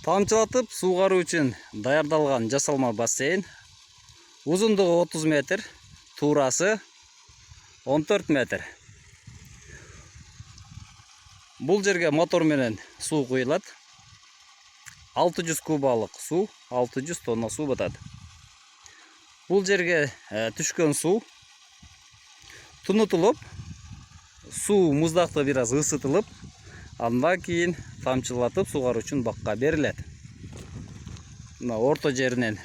Тамчылатып сугаруу үчүн даярдалган жасалма бассейн. Узундугу 30 метр, туурасы 14 метр. Бул жерге мотор менен суу куюлат. 600 кубалык суу, 600 тонна суу батат. Бул жерге түшкөн суу тунутулуп, суу муздакты бир аз ысытылып, андан кийин тамчылатып сугаруу үчүн бакка берилет. Мына орто жеринен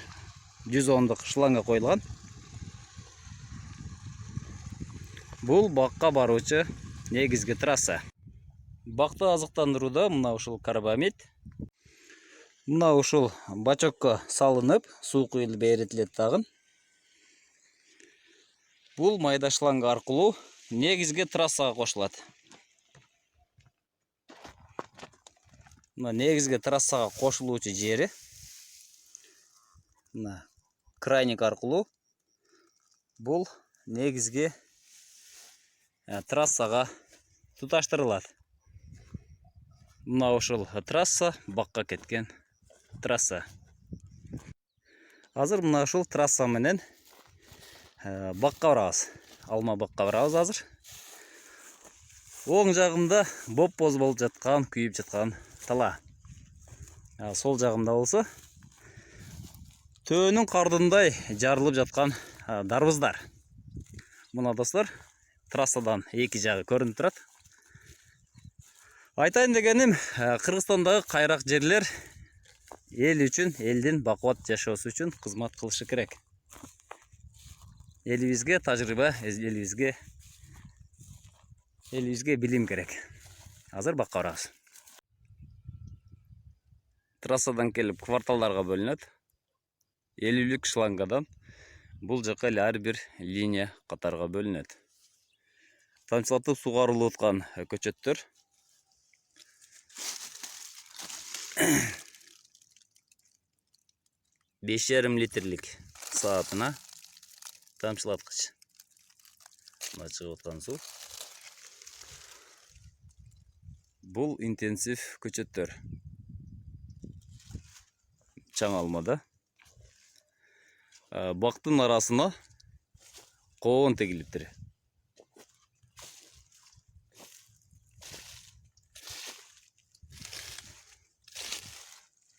110 шланга коюлган. Бул бакка баруучу негизги трасса. Бакты азыктандырууда мына ушул карбамид. Мына ушул бачокко салынып, суу куюлуп берилет дагы. Бул майда шланга аркылуу негизги трассага кошулат. Мына негизги трассага кошулуучу жери. Мына крайник аркылуу бул негизги трассага туташтырылат. Мына ушул трасса бакка кеткен трасса. Азыр мына ушул трасса менен бакка барабыз. Алма бакка барабыз азыр. Оң жагымда боп-боз болуп жаткан, күйүп жаткан тала. Сол жагымда болсо төөнүн кардындай жарылып жаткан дарбыздар. Мына достор, трассадан эки жагы көрүнүп турат. Айтайын дегеним, Кыргызстандагы кайрак жерлер эл үчүн, элдин бакубат жашоосу үчүн кызмат кылышы керек. Элибизге тажрыйба, элибизге билим керек. Азыр бакка барабыз. Трассадан келип кварталдарга бөлүнөт. 50 шлангадан бул жака эле ар бир линия катарга бөлүнөт. Тамчылатып сугарылып аткан көчөттөр 5,5 литрлик саатына тамчылаткыч. Мына чыгып аткан суу. Бул интенсив көчөттөр. Чаң алмада. Бактын арасына коон тегилиптир.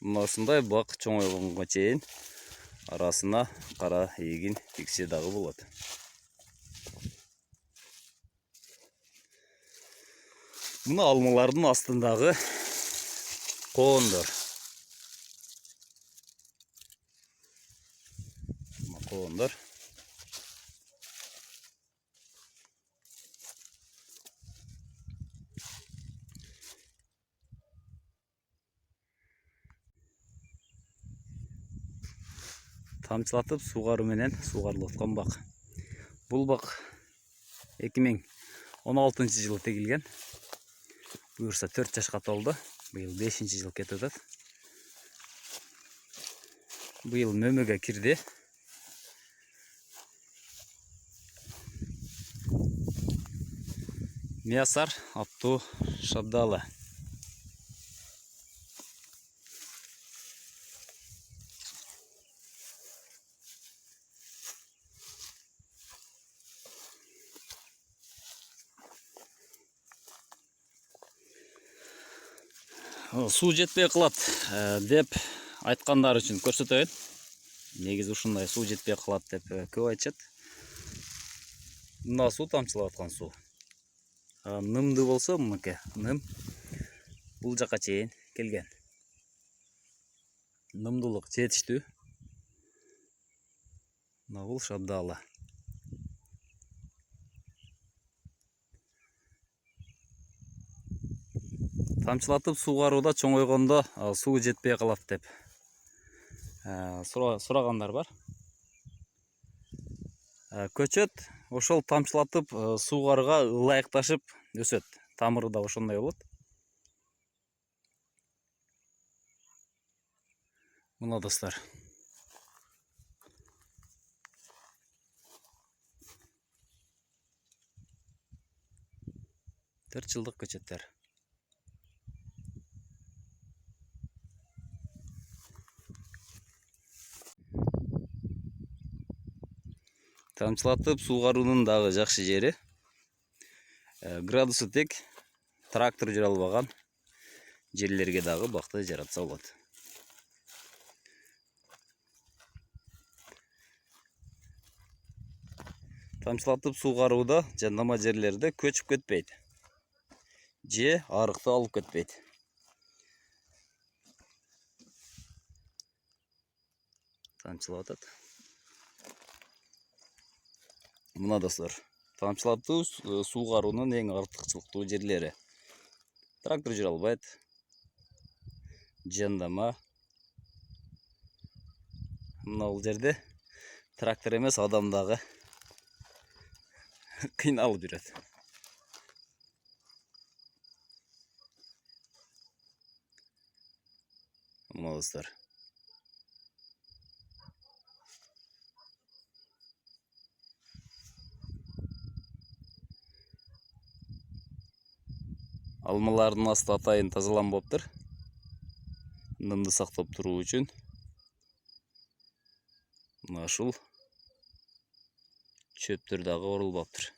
Мына ушундай бак чоңойгонго чейин арасына кара эгин тиксе дагы болот. Мына алмалардын астындагы коондор. Мына коондор. Тамчылатып сугаруу менен сугарылып аткан бак. Бул бак 2016 жылы тегилген. Буюрса 4 жашка толду. Быйыл 5-жыл кетип атат. Быйыл мөмөгө кирди. Миясар аттуу шабдалы. Суу жетпей калат деп айткандар үчүн көрсөтөйүн. Негизи ушундай суу жетпей калат деп көп айтышат. Мына суу тамчылап аткан суу. Нымды болсо мынакей, ным бул жака чейин келген. Нымдуулук жетиштүү. Мына бул шабдалы. Тамчылатып сугарууда чоңойгондо суу жетпей калат деп сурагандар бар. Көчөт ошол тамчылатып сугарга ылайыкташып өсөт. Тамыры да ошондой болот. Мына достор. Төрт жылдык көчөттөр. Тамчылатып сугаруунун дагы жакшы жери градусу тек трактор жүрө албаган жерлерге дагы бакты жаратса болот. Тамчылатып сугарууда жандама жерлерде көчүп кетпейт же арыкты алып кетпейт. Тамчылап атат. Мына достор, тамчылатуу сугаруунун эң артыкчылыктуу жерлери. Трактор жүрө албайт, жандама. Мына бул жерде трактор эмес, адам дагы кыйналып жүрөт. Мына достор. Алмалардын асты атайын тазаланбаптыр. Нымды сактап туруу үчүн мына ушул чөптөр дагы орулбаптыр.